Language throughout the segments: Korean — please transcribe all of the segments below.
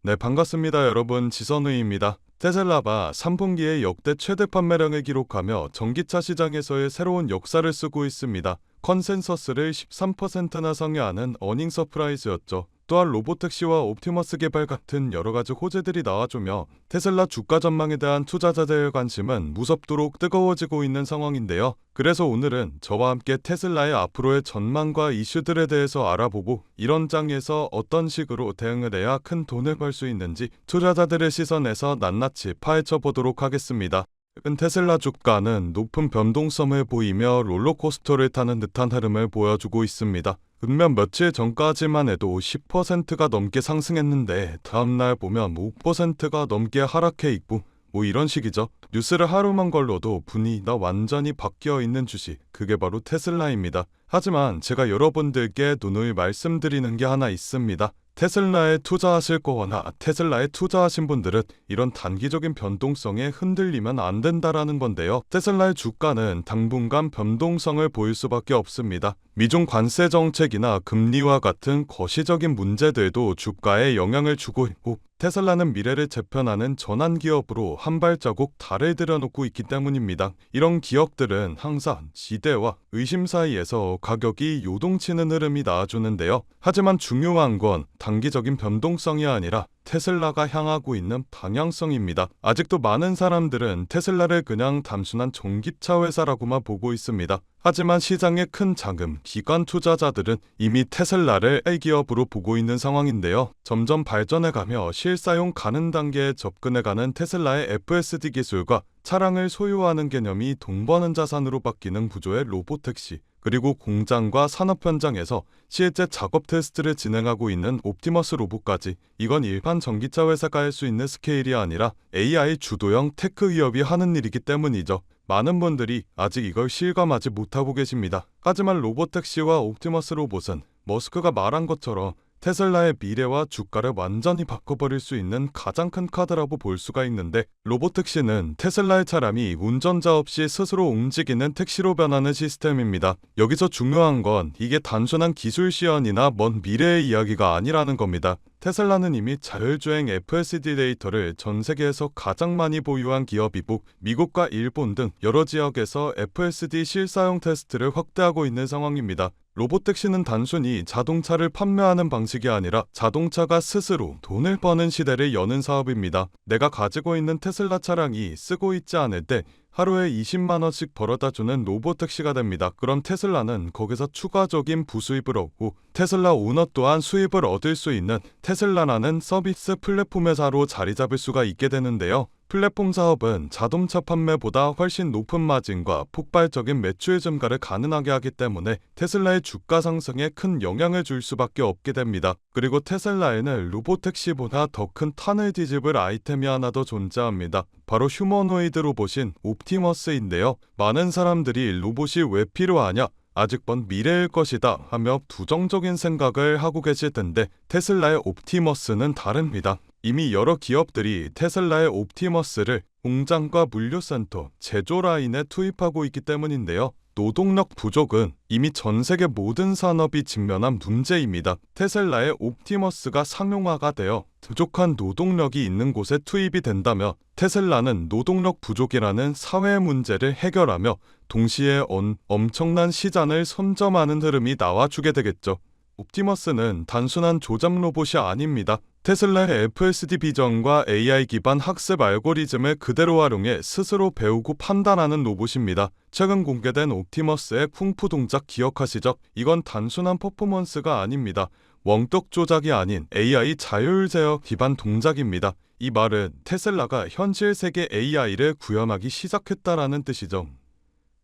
네, 반갑습니다. 여러분, 지선우입니다. 테슬라가 3분기에 역대 최대 판매량을 기록하며 전기차 시장에서의 새로운 역사를 쓰고 있습니다. 컨센서스를 13%나 상회하는 어닝 서프라이즈였죠. 또한 로보택시와 옵티머스 개발 같은 여러가지 호재들이 나와주며 테슬라 주가 전망에 대한 투자자들의 관심은 무섭도록 뜨거워지고 있는 상황인데요. 그래서 오늘은 저와 함께 테슬라의 앞으로의 전망과 이슈들에 대해서 알아보고 이런 장에서 어떤 식으로 대응을 해야 큰 돈을 벌 수 있는지 투자자들의 시선에서 낱낱이 파헤쳐 보도록 하겠습니다. 최근 테슬라 주가는 높은 변동성을 보이며 롤러코스터를 타는 듯한 흐름을 보여주고 있습니다. 분명 며칠 전까지만 해도 10%가 넘게 상승했는데 다음날 보면 5%가 넘게 하락해 있고 이런 식이죠. 뉴스를 하루만 걸러도 분위기가 완전히 바뀌어 있는 주식, 그게 바로 테슬라입니다. 하지만 제가 여러분들께 누누이 말씀드리는 게 하나 있습니다. 테슬라에 투자하실 거거나 테슬라에 투자하신 분들은 이런 단기적인 변동성에 흔들리면 안 된다라는 건데요. 테슬라의 주가는 당분간 변동성을 보일 수밖에 없습니다. 미중 관세 정책이나 금리와 같은 거시적인 문제들도 주가에 영향을 주고 있고 테슬라는 미래를 재편하는 전환 기업으로 한 발자국 달을 들여놓고 있기 때문입니다. 이런 기업들은 항상 지대와 의심 사이에서 가격이 요동치는 흐름이 나와주는데요. 하지만 중요한 건 단기적인 변동성이 아니라 테슬라가 향하고 있는 방향성입니다. 아직도 많은 사람들은 테슬라를 그냥 단순한 전기차 회사라고만 보고 있습니다. 하지만 시장의 큰 자금, 기관 투자자들은 이미 테슬라를 A기업으로 보고 있는 상황인데요. 점점 발전해가며 실사용 가능 단계에 접근해가는 테슬라의 FSD 기술과 차량을 소유하는 개념이 동반한 자산으로 바뀌는 구조의 로보택시, 그리고 공장과 산업 현장에서 실제 작업 테스트를 진행하고 있는 옵티머스 로봇까지, 이건 일반 전기차 회사가 할 수 있는 스케일이 아니라 AI 주도형 테크 기업이 하는 일이기 때문이죠. 많은 분들이 아직 이걸 실감하지 못하고 계십니다. 하지만 로보택시와 옵티머스 로봇은 머스크가 말한 것처럼 테슬라의 미래와 주가를 완전히 바꿔버릴 수 있는 가장 큰 카드라고 볼 수가 있는데, 로보택시는 테슬라의 차량이 운전자 없이 스스로 움직이는 택시로 변하는 시스템입니다. 여기서 중요한 건 이게 단순한 기술 시연이나 먼 미래의 이야기가 아니라는 겁니다. 테슬라는 이미 자율주행 FSD 데이터를 전 세계에서 가장 많이 보유한 기업이고 미국과 일본 등 여러 지역에서 FSD 실사용 테스트를 확대하고 있는 상황입니다. 로보택시는 단순히 자동차를 판매하는 방식이 아니라 자동차가 스스로 돈을 버는 시대를 여는 사업입니다. 내가 가지고 있는 테슬라 차량이 쓰고 있지 않을 때 하루에 20만원씩 벌어다주는 로보택시가 됩니다. 그럼 테슬라는 거기서 추가적인 부수입을 얻고 테슬라 오너 또한 수입을 얻을 수 있는 테슬라라는 서비스 플랫폼 회사로 자리 잡을 수가 있게 되는데요. 플랫폼 사업은 자동차 판매보다 훨씬 높은 마진과 폭발적인 매출 증가를 가능하게 하기 때문에 테슬라의 주가 상승에 큰 영향을 줄 수밖에 없게 됩니다. 그리고 테슬라에는 로보택시보다 더 큰 탄을 뒤집을 아이템이 하나 더 존재합니다. 바로 휴머노이드 로봇인 옵티머스인데요. 많은 사람들이 로봇이 왜 필요하냐? 아직 먼 미래일 것이다 하며 부정적인 생각을 하고 계실 텐데, 테슬라의 옵티머스는 다릅니다. 이미 여러 기업들이 테슬라의 옵티머스를 공장과 물류센터, 제조 라인에 투입하고 있기 때문인데요. 노동력 부족은 이미 전 세계 모든 산업이 직면한 문제입니다. 테슬라의 옵티머스가 상용화가 되어 부족한 노동력이 있는 곳에 투입이 된다면 테슬라는 노동력 부족이라는 사회 문제를 해결하며 동시에 엄청난 시장을 선점하는 흐름이 나와주게 되겠죠. 옵티머스는 단순한 조잡 로봇이 아닙니다. 테슬라의 FSD 비전과 AI 기반 학습 알고리즘을 그대로 활용해 스스로 배우고 판단하는 로봇입니다. 최근 공개된 옵티머스의 쿵푸 동작 기억하시죠? 이건 단순한 퍼포먼스가 아닙니다. 원격 조작이 아닌 AI 자율 제어 기반 동작입니다. 이 말은 테슬라가 현실 세계 AI를 구현하기 시작했다라는 뜻이죠.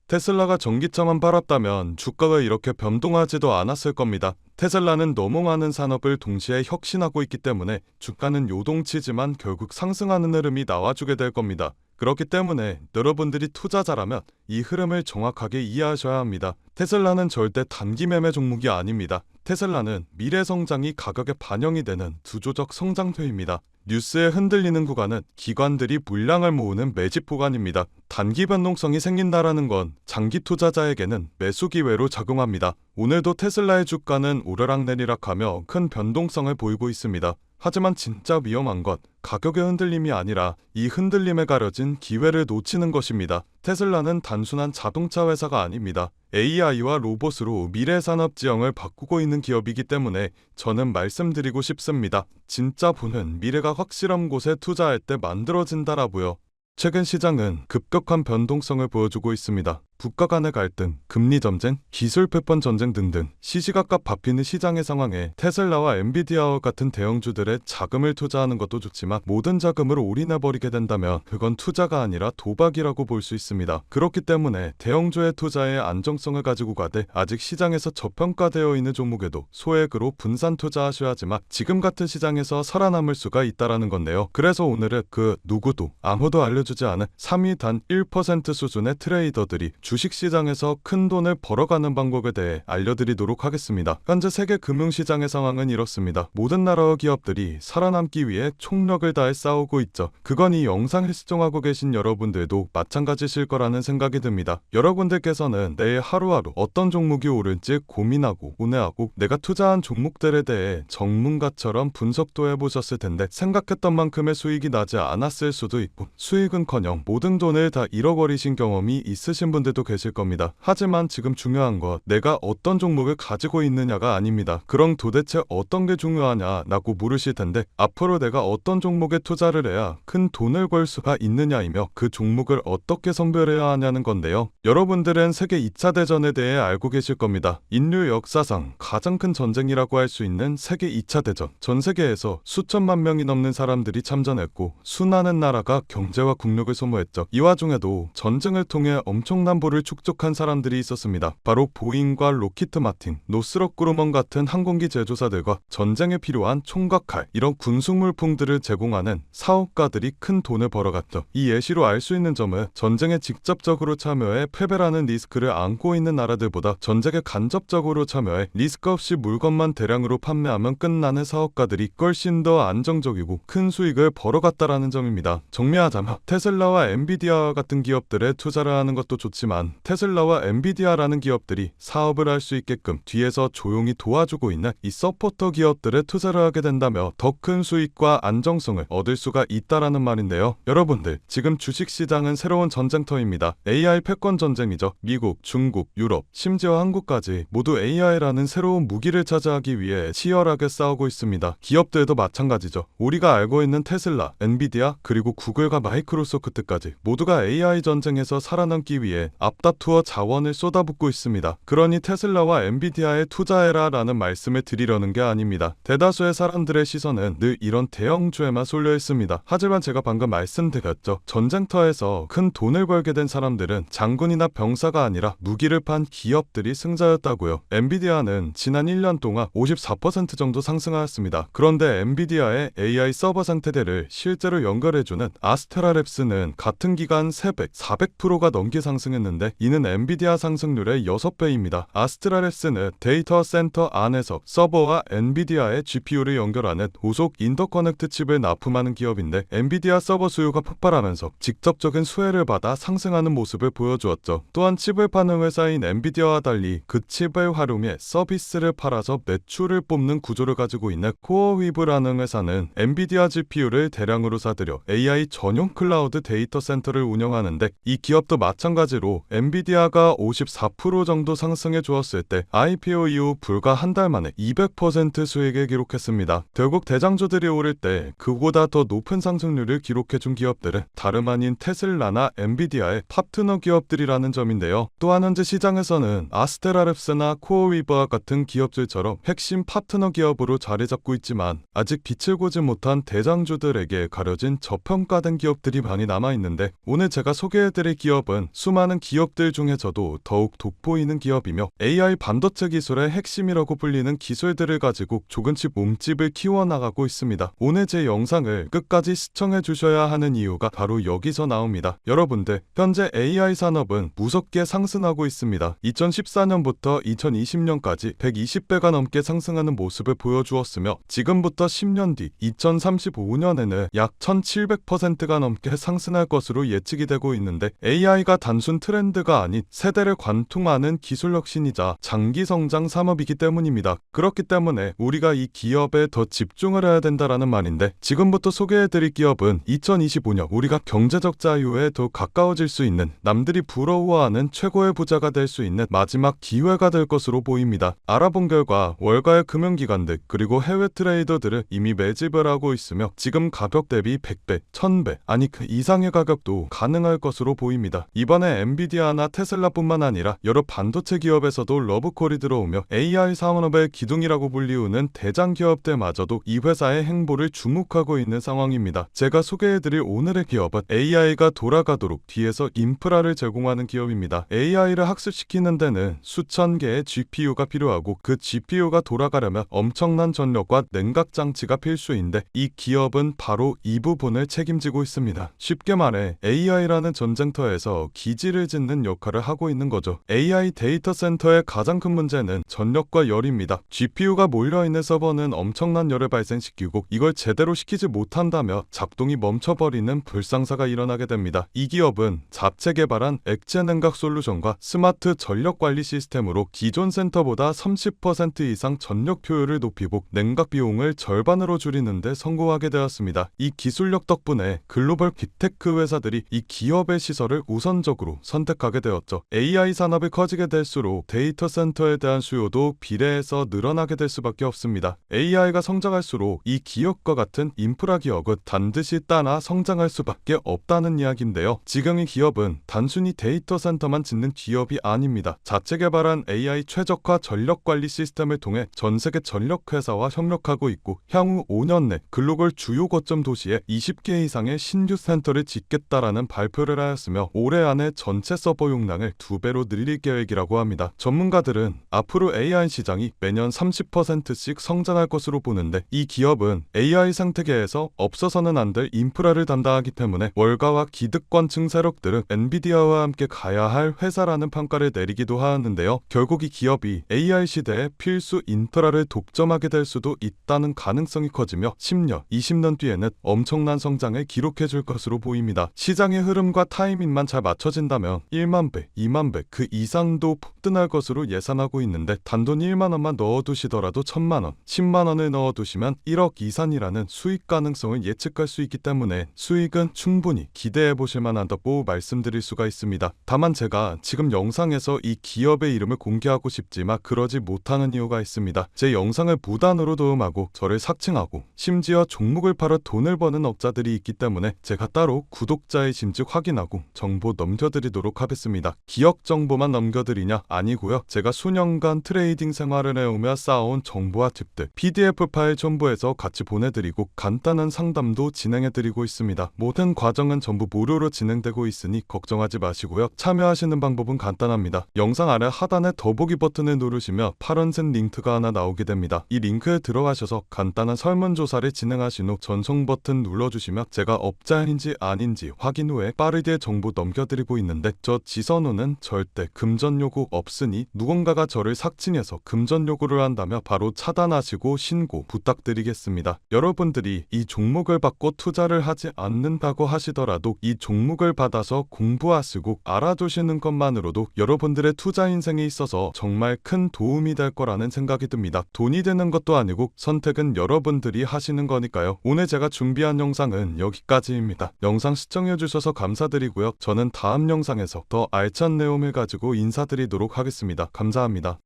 테슬라가 전기차만 팔았다면 주가가 이렇게 변동하지도 않았을 겁니다. 테슬라는 너무 많은 산업을 동시에 혁신하고 있기 때문에 주가는 요동치지만 결국 상승하는 흐름이 나와주게 될 겁니다. 그렇기 때문에 여러분들이 투자자라면 이 흐름을 정확하게 이해하셔야 합니다. 테슬라는 절대 단기 매매 종목이 아닙니다. 테슬라는 미래 성장이 가격에 반영이 되는 구조적 성장표입니다. 뉴스에 흔들리는 구간은 기관들이 물량을 모으는 매집 구간입니다. 단기 변동성이 생긴다라는 건 장기 투자자에게는 매수 기회로 작용합니다. 오늘도 테슬라의 주가는 오르락내리락하며 큰 변동성을 보이고 있습니다. 하지만 진짜 위험한 것, 가격의 흔들림이 아니라 이 흔들림에 가려진 기회를 놓치는 것입니다. 테슬라는 단순한 자동차 회사가 아닙니다. AI와 로봇으로 미래 산업 지형을 바꾸고 있는 기업이기 때문에 저는 말씀드리고 싶습니다. 진짜 부는 미래가 확실한 곳에 투자할 때 만들어진다라고요. 최근 시장은 급격한 변동성을 보여주고 있습니다. 국가 간의 갈등, 금리 전쟁, 기술 패권 전쟁 등등 시시각각 바뀌는 시장의 상황에 테슬라와 엔비디아와 같은 대형주들의 자금을 투자하는 것도 좋지만 모든 자금을 올인해버리게 된다면 그건 투자가 아니라 도박이라고 볼 수 있습니다. 그렇기 때문에 대형주의 투자의 안정성을 가지고 가되 아직 시장에서 저평가되어 있는 종목에도 소액으로 분산 투자하셔야 하지만 지금 같은 시장에서 살아남을 수가 있다라는 건데요. 그래서 오늘은 그 누구도 아무도 알려주지 않은 3위 단 1% 수준의 트레이더들이 주식시장에서 큰 돈을 벌어가는 방법에 대해 알려드리도록 하겠습니다. 현재 세계 금융시장의 상황은 이렇습니다. 모든 나라와 기업들이 살아남기 위해 총력을 다해 싸우고 있죠. 그건 이 영상을 시청하고 계신 여러분들도 마찬가지실 거라는 생각이 듭니다. 여러분들께서는 내일 하루하루 어떤 종목이 오를지 고민하고 고뇌하고 내가 투자한 종목들에 대해 전문가처럼 분석도 해보셨을 텐데 생각했던 만큼의 수익이 나지 않았을 수도 있고 수익은커녕 모든 돈을 다 잃어버리신 경험이 있으신 분들도 계실 겁니다. 하지만 지금 중요한 것, 내가 어떤 종목을 가지고 있느냐가 아닙니다. 그럼 도대체 어떤 게 중요하냐라고 물으실 텐데 앞으로 내가 어떤 종목에 투자를 해야 큰 돈을 벌 수가 있느냐이며 그 종목을 어떻게 선별해야 하냐는 건데요. 여러분들은 세계 2차 대전에 대해 알고 계실 겁니다. 인류 역사상 가장 큰 전쟁이라고 할 수 있는 세계 2차 대전. 전 세계에서 수천만 명이 넘는 사람들이 참전했고 수많은 나라가 경제와 국력을 소모했죠. 이 와중에도 전쟁을 통해 엄청난 부를 축적한 사람들이 있었습니다. 바로 보잉과 로키트 마틴, 노스럽 그루먼 같은 항공기 제조사들과 전쟁에 필요한 총과 칼, 이런 군수물품들을 제공하는 사업가들이 큰 돈을 벌어갔죠. 이 예시로 알 수 있는 점은 전쟁에 직접적으로 참여해 패배라는 리스크를 안고 있는 나라들보다 전쟁에 간접적으로 참여해 리스크 없이 물건만 대량으로 판매하면 끝나는 사업가들이 훨씬 더 안정적이고 큰 수익을 벌어갔다라는 점입니다. 정리하자면 테슬라와 엔비디아 같은 기업들에 투자를 하는 것도 좋지만 테슬라와 엔비디아라는 기업들이 사업을 할 수 있게끔 뒤에서 조용히 도와주고 있는 이 서포터 기업들에 투자를 하게 된다면 더 큰 수익과 안정성을 얻을 수가 있다라는 말인데요. 여러분들, 지금 주식시장은 새로운 전쟁터입니다. AI 패권 전쟁이죠. 미국, 중국, 유럽, 심지어 한국까지 모두 AI라는 새로운 무기를 차지하기 위해 치열하게 싸우고 있습니다. 기업들도 마찬가지죠. 우리가 알고 있는 테슬라, 엔비디아, 그리고 구글과 마이크로소프트까지 모두가 AI 전쟁에서 살아남기 위해 앞다투어 자원을 쏟아붓고 있습니다. 그러니 테슬라와 엔비디아에 투자해라 라는 말씀을 드리려는 게 아닙니다. 대다수의 사람들의 시선은 늘 이런 대형주에만 쏠려 있습니다. 하지만 제가 방금 말씀드렸죠. 전쟁터에서 큰 돈을 벌게 된 사람들은 장군이나 병사가 아니라 무기를 판 기업들이 승자였다고요. 엔비디아는 지난 1년 동안 54% 정도 상승하였습니다. 그런데 엔비디아의 AI 서버 상태들을 실제로 연결해주는 아스테라랩스는 같은 기간 300, 400%가 넘게 상승했는데 이는 엔비디아 상승률의 6배입니다. 아스테라랩스는 데이터 센터 안에서 서버와 엔비디아의 GPU를 연결하는 고속 인터커넥트 칩을 납품하는 기업인데 엔비디아 서버 수요가 폭발하면서 직접적인 수혜를 받아 상승하는 모습을 보여주었죠. 또한 칩을 파는 회사인 엔비디아와 달리 그 칩을 활용해 서비스를 팔아서 매출을 뽑는 구조를 가지고 있는 코어위브라는 회사는 엔비디아 GPU를 대량으로 사들여 AI 전용 클라우드 데이터 센터를 운영하는데 이 기업도 마찬가지로 엔비디아가 54% 정도 상승해 주었을 때 IPO 이후 불과 한 달 만에 200% 수익을 기록했습니다. 결국 대장주들이 오를 때 그보다 더 높은 상승률을 기록해준 기업들은 다름 아닌 테슬라나 엔비디아의 파트너 기업들이라는 점인데요. 또한 현재 시장에서는 아스테라랩스나 코어위버와 같은 기업들처럼 핵심 파트너 기업으로 자리 잡고 있지만 아직 빛을 보지 못한 대장주들에게 가려진 저평가된 기업들이 많이 남아있는데 오늘 제가 소개해드릴 기업은 수많은 기업들 중에서도 더욱 돋보이는 기업이며 AI 반도체 기술의 핵심이라고 불리는 기술들을 가지고 조금씩 몸집을 키워나가고 있습니다. 오늘 제 영상을 끝까지 시청해 주셔야 하는 이유가 바로 여기서 나옵니다. 여러분들, 현재 AI 산업은 무섭게 상승하고 있습니다. 2014년부터 2020년까지 120배가 넘게 상승하는 모습을 보여주었으며 지금부터 10년 뒤 2035년에는 약 1700%가 넘게 상승할 것으로 예측이 되고 있는데 AI가 단순 트렌드 트렌드가 아닌 세대를 관통하는 기술 혁신이자 장기 성장 산업이기 때문입니다. 그렇기 때문에 우리가 이 기업에 더 집중을 해야 된다라는 말인데, 지금부터 소개해드릴 기업은 2025년 우리가 경제적 자유에 더 가까워질 수 있는, 남들이 부러워하는 최고의 부자가 될 수 있는 마지막 기회가 될 것으로 보입니다. 알아본 결과 월가의 금융기관들 그리고 해외 트레이더들은 이미 매집을 하고 있으며 지금 가격 대비 100배, 1000배 아니 그 이상의 가격도 가능할 것으로 보입니다. 이번에 엔비디아나 테슬라뿐만 아니라 여러 반도체 기업에서도 러브콜이 들어오며 AI 산업의 기둥이라고 불리우는 대장 기업들마저도 이 회사의 행보를 주목하고 있는 상황입니다. 제가 소개해드릴 오늘의 기업은 AI가 돌아가도록 뒤에서 인프라를 제공하는 기업입니다. AI를 학습시키는 데는 수천 개의 GPU가 필요하고 그 GPU가 돌아가려면 엄청난 전력과 냉각 장치가 필수인데 이 기업은 바로 이 부분을 책임지고 있습니다. 쉽게 말해 AI라는 전쟁터에서 기지를 짓는 역할을 하고 있는 거죠. AI 데이터 센터의 가장 큰 문제는 전력과 열입니다. GPU가 몰려있는 서버는 엄청난 열을 발생시키고 이걸 제대로 시키지 못한다며 작동이 멈춰버리는 불상사가 일어나게 됩니다. 이 기업은 자체 개발한 액체 냉각 솔루션과 스마트 전력 관리 시스템으로 기존 센터보다 30% 이상 전력 효율을 높이고 냉각 비용을 절반으로 줄이는 데 성공하게 되었습니다. 이 기술력 덕분에 글로벌 빅테크 회사들이 이 기업의 시설을 우선적으로 선택하게 되었죠. AI 산업이 커지게 될수록 데이터 센터에 대한 수요도 비례해서 늘어나게 될 수밖에 없습니다. AI가 성장할수록 이 기업과 같은 인프라 기업은 반드시 따라 성장할 수밖에 없다는 이야기인데요. 지금 이 기업은 단순히 데이터 센터만 짓는 기업이 아닙니다. 자체 개발한 AI 최적화 전력 관리 시스템을 통해 전 세계 전력 회사와 협력하고 있고 향후 5년 내 글로벌 주요 거점 도시에 20개 이상의 신규 센터를 짓겠다라는 발표를 하였으며 올해 안에 전체 서버 용량을 2배로 늘릴 계획이라고 합니다. 전문가들은 앞으로 AI 시장이 매년 30%씩 성장할 것으로 보는데 이 기업은 AI 생태계에서 없어서는 안 될 인프라를 담당하기 때문에 월가와 기득권층 세력들은 엔비디아와 함께 가야 할 회사라는 평가를 내리기도 하였는데요. 결국 이 기업이 AI 시대에 필수 인프라를 독점하게 될 수도 있다는 가능성이 커지며 10년, 20년 뒤에는 엄청난 성장을 기록해 줄 것으로 보입니다. 시장의 흐름과 타이밍만 잘 맞춰진다면 1만 배, 2만 배 그 이상도 폭등할 것으로 예상하고 있는데 단돈 1만 원만 넣어두시더라도 1000만 원, 10만 원을 넣어두시면 1억 이상이라는 수익 가능성을 예측할 수 있기 때문에 수익은 충분히 기대해 보실 만하다고 말씀드릴 수가 있습니다. 다만 제가 지금 영상에서 이 기업의 이름을 공개하고 싶지만 그러지 못하는 이유가 있습니다. 제 영상을 무단으로 도움하고 저를 삭칭하고 심지어 종목을 팔아 돈을 버는 업자들이 있기 때문에 제가 따로 구독자의 심증 확인하고 정보 넘겨드리도록 하겠습니다. 기업 정보만 넘겨드리냐? 아니고요. 제가 수년간 트레이딩 생활을 해오며 쌓아온 정보와 팁들 PDF 파일 첨부해서 같이 보내드리고 간단한 상담도 진행해드리고 있습니다. 모든 과정은 전부 무료로 진행되고 있으니 걱정하지 마시고요. 참여하시는 방법은 간단합니다. 영상 아래 하단에 더보기 버튼을 누르시면 파란색 링크가 하나 나오게 됩니다. 이 링크에 들어가셔서 간단한 설문조사를 진행하신 후 전송 버튼 눌러주시면 제가 업자인지 아닌지 확인 후에 빠르게 정보 넘겨드리고 있는데 저 지선우는 절대 금전 요구 없으니 누군가가 저를 삭칭해서 금전 요구를 한다며 바로 차단하시고 신고 부탁드리겠습니다. 여러분들이 이 종목을 받고 투자를 하지 않는다고 하시더라도 이 종목을 받아서 공부하시고 알아두시는 것만으로도 여러분들의 투자 인생에 있어서 정말 큰 도움이 될 거라는 생각이 듭니다. 돈이 되는 것도 아니고 선택은 여러분들이 하시는 거니까요. 오늘 제가 준비한 영상은 여기까지입니다. 영상 시청해주셔서 감사드리고요. 저는 다음 영상에서 더 알찬 내용을 가지고 인사드리도록 하겠습니다. 감사합니다.